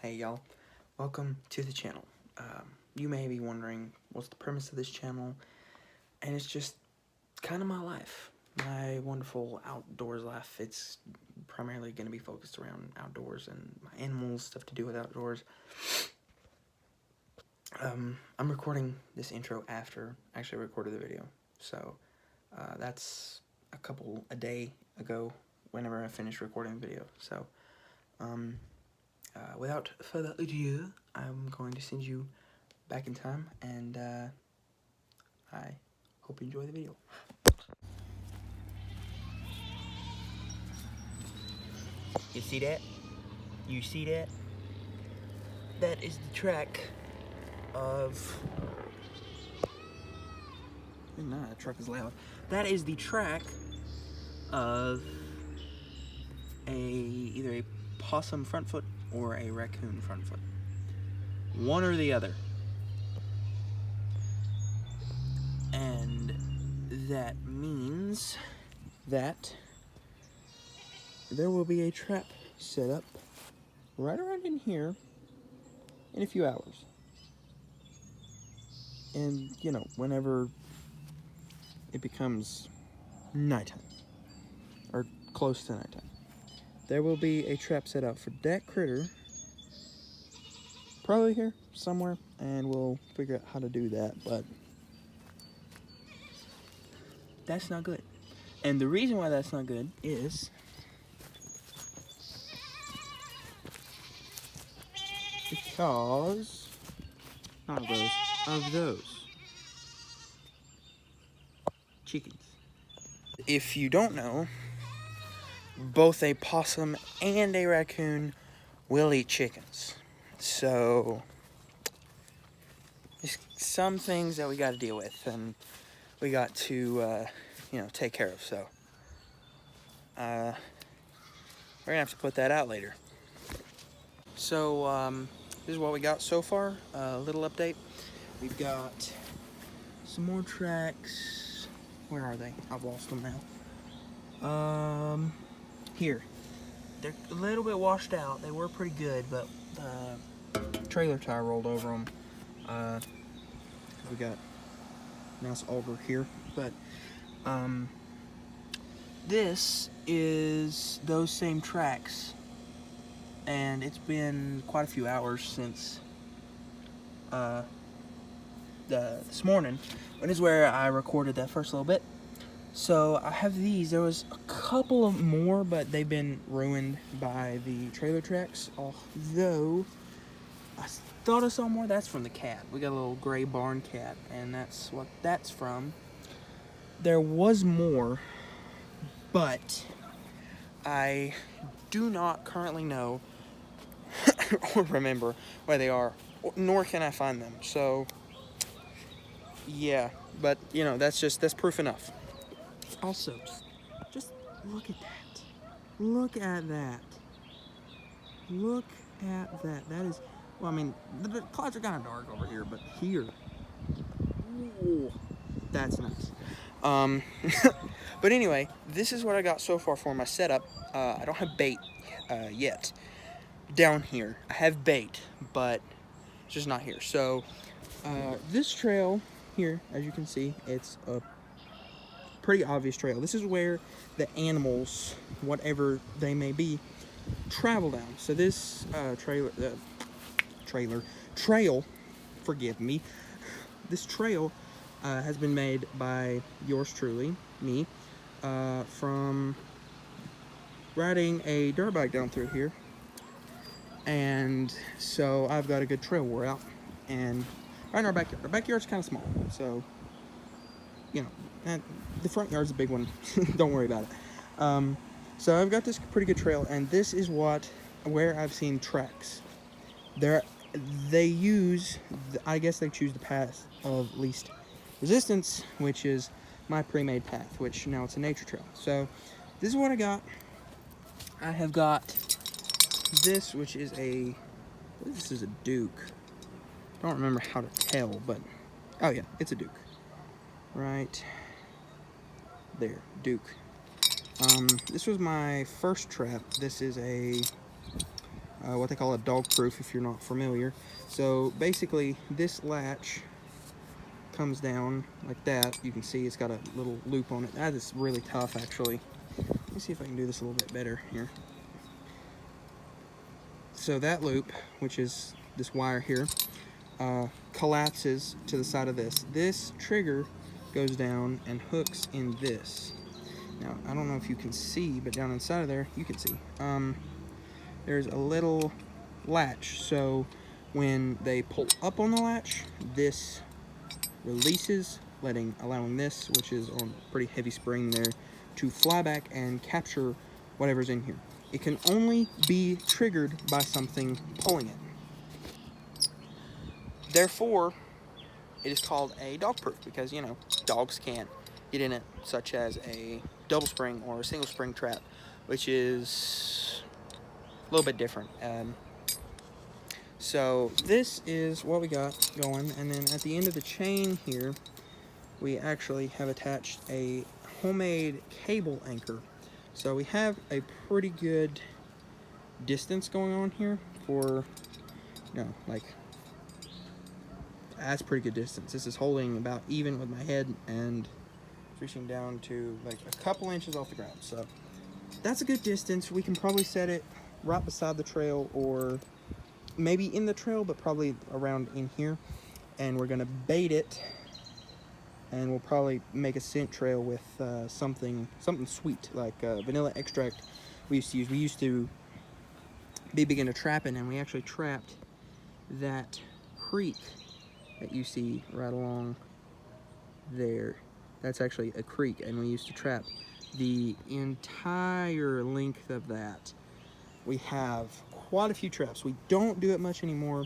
Hey y'all, welcome to the channel. You may be wondering what's the premise of this channel, and it's just kind of my life, my wonderful outdoors life. It's primarily going to be focused around outdoors and my animals, stuff to do with outdoors. I'm recording this intro after I actually recorded the video, so that's a day ago whenever I finished recording the video. So without further ado, I'm going to send you back in time, and I hope you enjoy the video. You see that? You see that? That is the track of... Nah, that truck is loud. That is the track of either a possum front foot or a raccoon front foot. One or the other. And that means that there will be a trap set up right around in here in a few hours. And, you know, whenever it becomes nighttime, or close to nighttime, there will be a trap set out for that critter, probably here somewhere, and we'll figure out how to do that, but that's not good. And the reason why that's not good is because of those chickens. If you don't know, both a possum and a raccoon will eat chickens. So, there's some things that we got to deal with, and we got to, take care of. So, we're gonna have to put that out later. So, this is what we got so far. A little update. We've got some more tracks. Where are they? I've lost them now. Here. They're a little bit washed out. They were pretty good, but the trailer tire rolled over them. We got nice auger here, but this is those same tracks, and it's been quite a few hours since this morning, when is where I recorded that first little bit. So I have these. There was a couple of more, but they've been ruined by the trailer tracks. Although I thought I saw more. That's from the cat. We got a little gray barn cat, and that's what that's from. There was more, but I do not currently know or remember where they are, nor can I find them. So yeah, but you know, that's proof enough. Also, just look at that. Look at that. Look at that. That is, well, I mean, the clouds are kind of dark over here, but here, ooh, that's nice. But anyway, this is what I got so far for my setup. I don't have bait yet down here. I have bait, but it's just not here. So, this trail here, as you can see, it's a pretty obvious trail. This is where the animals, whatever they may be, travel down. So this trail, forgive me, this trail has been made by yours truly, me, from riding a dirt bike down through here. And so I've got a good trail wore out, and right in our backyard. Our backyard's kind of small, so you know, and the front yard's a big one. Don't worry about it. So I've got this pretty good trail, and this is where I've seen tracks. They use, I guess they choose the path of least resistance, which is my pre-made path, which now it's a nature trail. So this is what I got. I have got this, which is this is a Duke. I don't remember how to tell, but, oh yeah, it's a Duke. Right there, Duke. This was my first trap. This is a what they call a dog proof if you're not familiar. So basically this latch comes down like that. You can see it's got a little loop on it. That is really tough actually. Let me see if I can do this a little bit better here. So that loop, which is this wire here, collapses to the side of this. This trigger goes down and hooks in this. Now, I don't know if you can see, but down inside of there, you can see. There's a little latch, so when they pull up on the latch, this releases, allowing this, which is on a pretty heavy spring there, to fly back and capture whatever's in here. It can only be triggered by something pulling it. Therefore, it is called a dog proof because, you know, dogs can't get in it, such as a double spring or a single spring trap, which is a little bit different. So this is what we got going, and then at the end of the chain here, we actually have attached a homemade cable anchor. So we have a pretty good distance going on here for, you know, like, that's pretty good distance. This is holding about even with my head and reaching down to like a couple inches off the ground. So that's a good distance. We can probably set it right beside the trail or maybe in the trail, but probably around in here. And we're gonna bait it, and we'll probably make a scent trail with something sweet like vanilla extract we used to use. We used to be big into trapping, and we actually trapped that creek that you see right along there. That's actually a creek, and we used to trap the entire length of that. We have quite a few traps. We don't do it much anymore.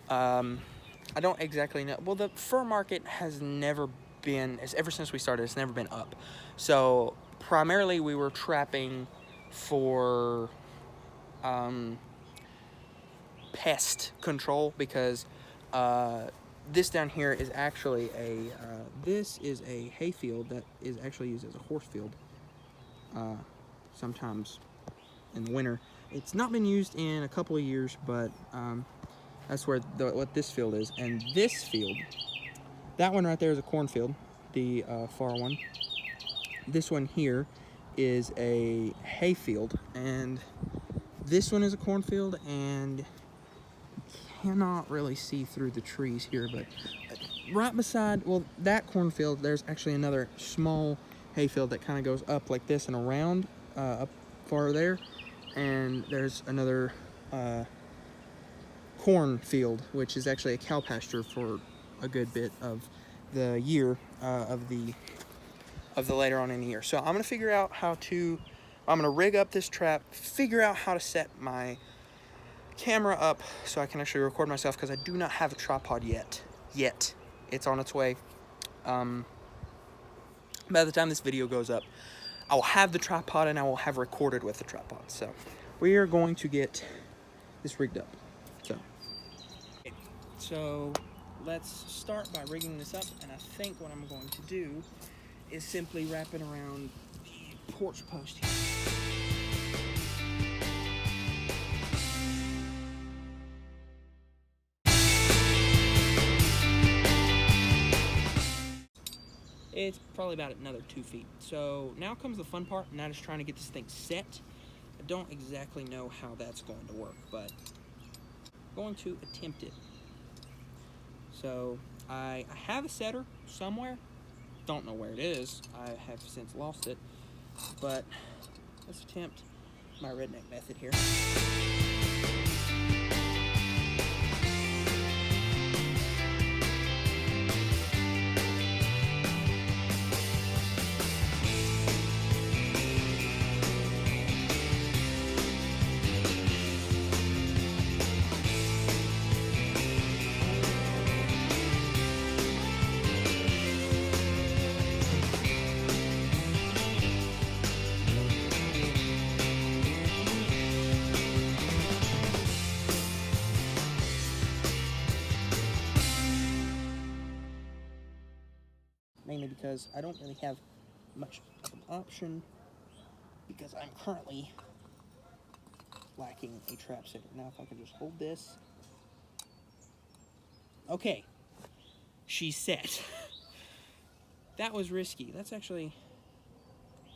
I don't exactly know. Well, the fur market has never been, ever since we started, it's never been up. So primarily we were trapping for pest control, because this down here is actually this is a hay field that is actually used as a horse field sometimes in the winter. It's not been used in a couple of years, but that's where what this field is. And this field, that one right there is a cornfield, the far one. This one here is a hay field, and this one is a cornfield, and cannot really see through the trees here, but right beside, well, that cornfield, there's actually another small hayfield that kind of goes up like this and around up far there, and there's another cornfield, which is actually a cow pasture for a good bit of the year of the later on in the year. So I'm gonna figure out I'm gonna rig up this trap, figure out how to set my camera up so I can actually record myself, because I do not have a tripod yet. It's on its way. By the time this video goes up, I will have the tripod, and I will have recorded with the tripod. So we are going to get this rigged up. So let's start by rigging this up, and I think what I'm going to do is simply wrap it around the porch post here. It's probably about another 2 feet. So now comes the fun part, and that is trying to get this thing set. I don't exactly know how that's going to work, but I'm going to attempt it. So I have a setter somewhere. Don't know where it is. I have since lost it. But let's attempt my redneck method here. Mainly because I don't really have much of an option, because I'm currently lacking a trap setter. Now if I can just hold this. Okay, she's set. That was risky. That's actually,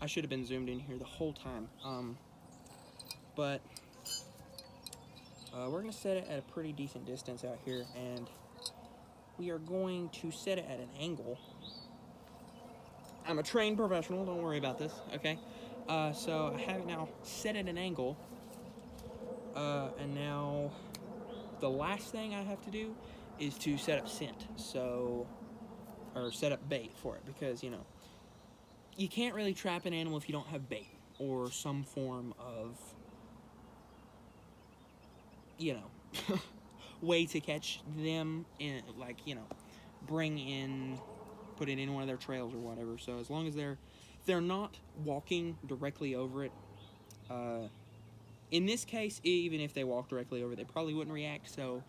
I should have been zoomed in here the whole time. But we're gonna set it at a pretty decent distance out here, and we are going to set it at an angle. I'm a trained professional, don't worry about this, okay? So I have it now set at an angle, and now the last thing I have to do is to set up scent, or set up bait for it, because, you know, you can't really trap an animal if you don't have bait, or some form of, you know, way to catch them, in, like, you know, put it in one of their trails or whatever. So as long as they're not walking directly over it, in this case, even if they walk directly over it, they probably wouldn't react, so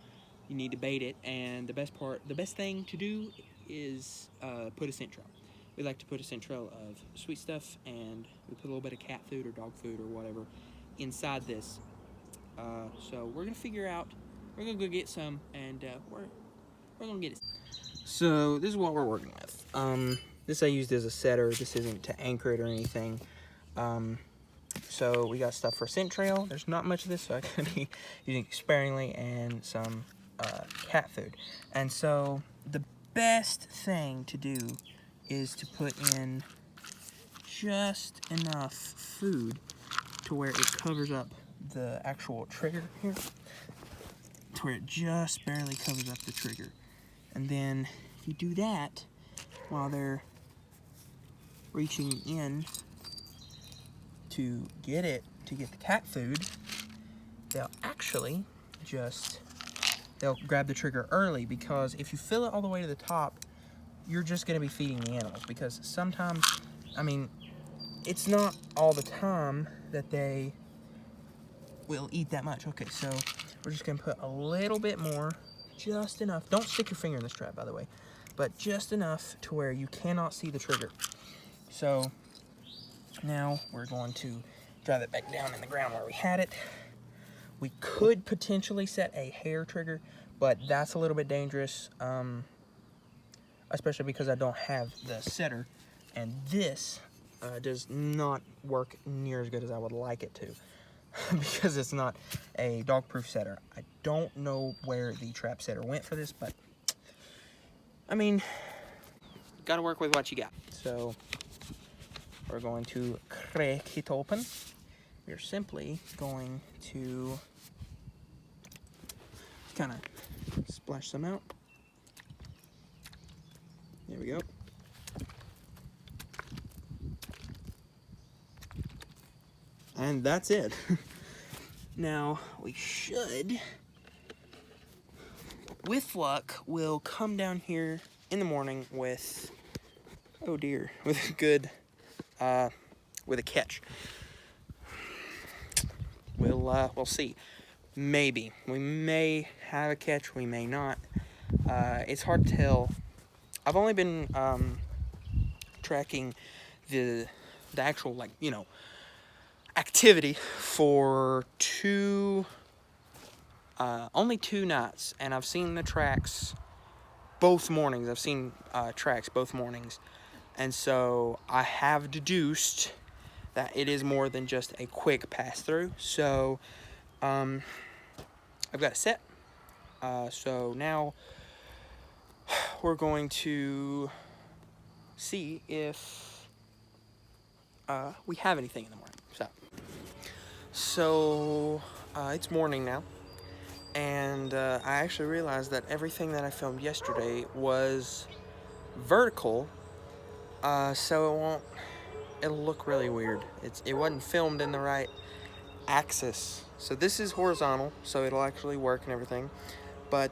you need to bait it. And the best thing to do is put a scent trail. We like to put a scent trail of sweet stuff, and we put a little bit of cat food or dog food or whatever inside this. So we're gonna go get some, and we're gonna get it. So this is what we're working with. This I used as a setter. This isn't to anchor it or anything. So we got stuff for scent trail. There's not much of this, so I'm gonna be using it sparingly, and some cat food. And so the best thing to do is to put in just enough food to where it covers up the actual trigger here, to where it just barely covers up the trigger. And then if you do that while they're reaching in to get the cat food, they'll actually they'll grab the trigger early, because if you fill it all the way to the top, you're just going to be feeding the animals, because sometimes, I mean, it's not all the time that they will eat that much. Okay, so we're just going to put a little bit more, just enough. Don't stick your finger in this trap, by the way, but just enough to where you cannot see the trigger. So now we're going to drive it back down in the ground where we had it. We could potentially set a hair trigger, but that's a little bit dangerous, especially because I don't have the setter, and this does not work near as good as I would like it to, because it's not a dog-proof setter. I don't know where the trap setter went for this, but I mean, gotta work with what you got. So we're going to crack it open. We're simply going to kind of splash some out. There we go. And that's it. Now, we should, with luck, we'll come down here in the morning with, oh dear, with a good, with a catch. We'll see. Maybe. We may have a catch, we may not. It's hard to tell. I've only been tracking the actual, like, you know, activity for only 2 nights, and I've seen the tracks both mornings. I've seen tracks both mornings, and so I have deduced that it is more than just a quick pass through. So I've got it set. So now we're going to see if we have anything in the morning. So it's morning now, and I actually realized that everything that I filmed yesterday was vertical, so it'll look really weird. It wasn't filmed in the right axis. So this is horizontal, so it'll actually work and everything. But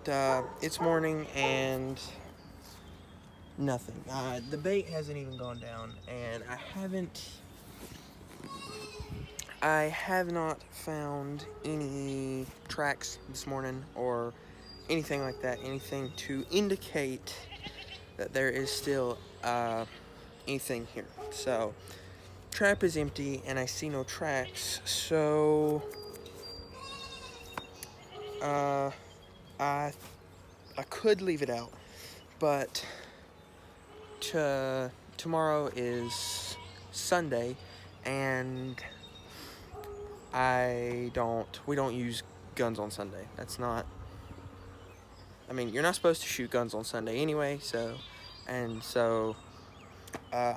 it's morning and nothing. The bait hasn't even gone down, and I have not found any tracks this morning or anything like that, anything to indicate that there is still anything here. So trap is empty and I see no tracks, so I could leave it out, but tomorrow is Sunday, and we don't use guns on Sunday. That's not, I mean, you're not supposed to shoot guns on Sunday anyway, so, I'm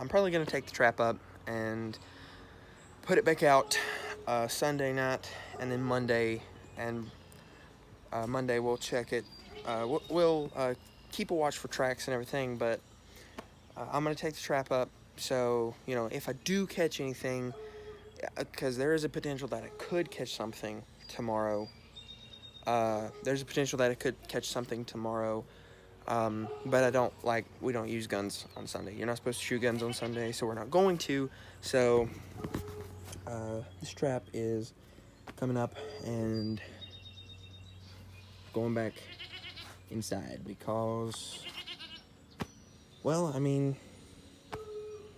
probably going to take the trap up and put it back out Sunday night, and then Monday we'll check it. We'll keep a watch for tracks and everything, but I'm going to take the trap up, so, you know, if I do catch anything, because there is a potential that I could catch something tomorrow. There's a potential that I could catch something tomorrow, but we don't use guns on Sunday. You're not supposed to shoot guns on Sunday, so we're not going to. So, this trap is coming up and going back inside because, well, I mean,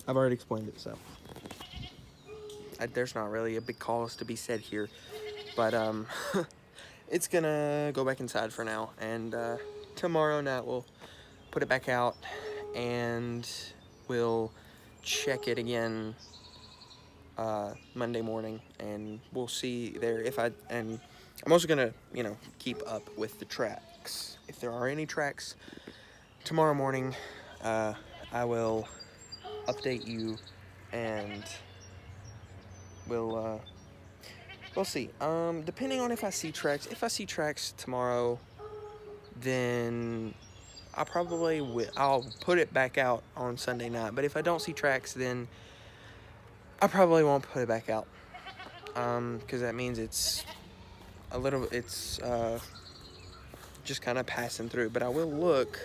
I've already explained it, so there's not really a big cause to be said here, but it's gonna go back inside for now, and tomorrow night we'll put it back out and we'll check it again Monday morning, and we'll see there and I'm also gonna, you know, keep up with the tracks. If there are any tracks tomorrow morning, I will update you, and we'll see. Depending on if I see tracks tomorrow, then I'll put it back out on Sunday night. But if I don't see tracks, then I probably won't put it back out. Because that means it's just kind of passing through. But I will look,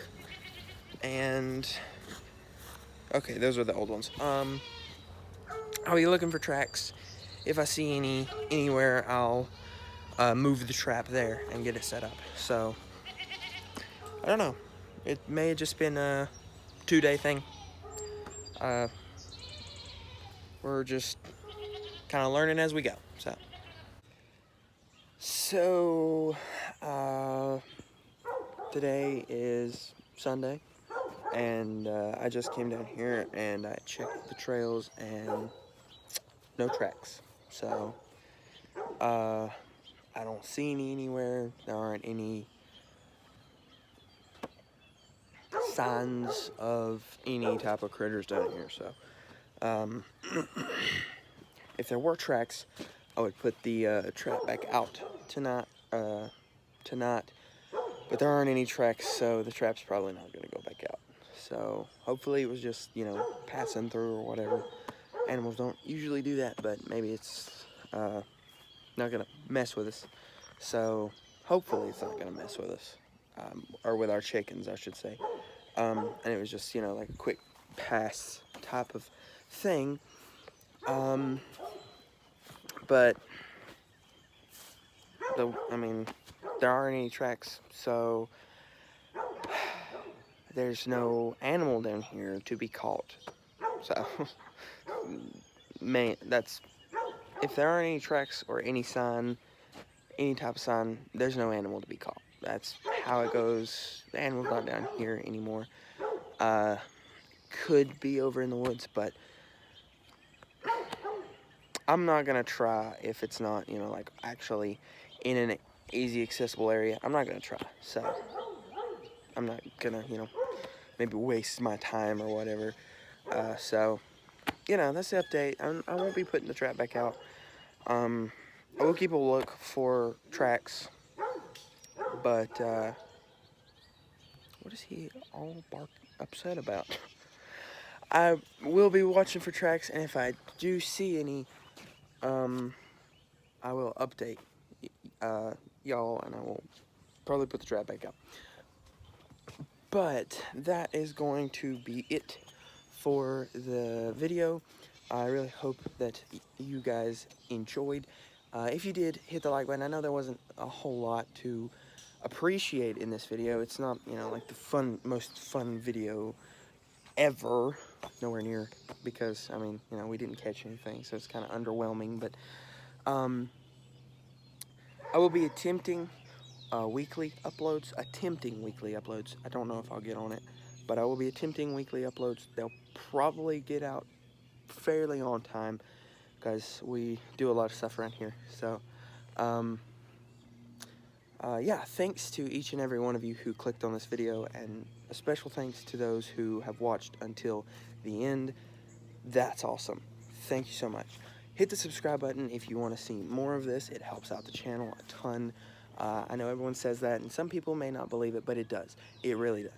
and okay, those are the old ones. I'll be looking for tracks. If I see anywhere, I'll move the trap there and get it set up. So, I don't know. It may have just been a 2-day thing. We're just kind of learning as we go. So, today is Sunday, and I just came down here and I checked the trails, and no tracks. So, I don't see any anywhere. There aren't any signs of any type of critters down here. So, if there were tracks, I would put the trap back out tonight. But there aren't any tracks, so the trap's probably not going to go back out. So hopefully it was just, you know, passing through or whatever. Animals don't usually do that, but maybe it's not going to mess with us. So hopefully it's not going to mess with us, or with our chickens, I should say. And it was just, you know, like a quick pass type of thing. But there aren't any tracks, so there's no animal down here to be caught. So, if there aren't any tracks or any sign, any type of sign, there's no animal to be caught. That's how it goes. The animal's not down here anymore. Could be over in the woods, but I'm not gonna try if it's not, you know, like actually in an easy accessible area. I'm not gonna try. So I'm not gonna, you know, maybe waste my time or whatever. So, you know, that's the update. I won't be putting the trap back out. I will keep a look for tracks, but what is he all upset about? I will be watching for tracks, and if I do see any, I will update y'all, and I will probably put the trap back out. But that is going to be it for the video. I really hope that you guys enjoyed. If you did, hit the like button. I know there wasn't a whole lot to appreciate in this video. It's not, you know, like the most fun video ever. Nowhere near, because, I mean, you know, we didn't catch anything, so it's kind of underwhelming. But I will be attempting weekly uploads, attempting weekly uploads. I don't know if I'll get on it, but I will be attempting weekly uploads. They'll probably get out fairly on time because we do a lot of stuff around here. So, yeah, thanks to each and every one of you who clicked on this video, and a special thanks to those who have watched until the end. That's awesome. Thank you so much. Hit the subscribe button if you want to see more of this. It helps out the channel a ton. I know everyone says that, and some people may not believe it, but it does. It really does.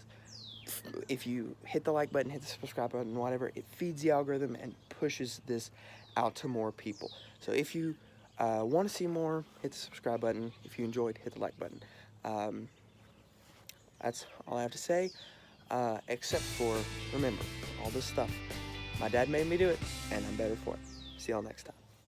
If you hit the like button, hit the subscribe button, whatever, it feeds the algorithm and pushes this out to more people. So if you want to see more, hit the subscribe button. If you enjoyed, hit the like button. That's all I have to say, except for, remember, all this stuff. My dad made me do it, and I'm better for it. See y'all next time.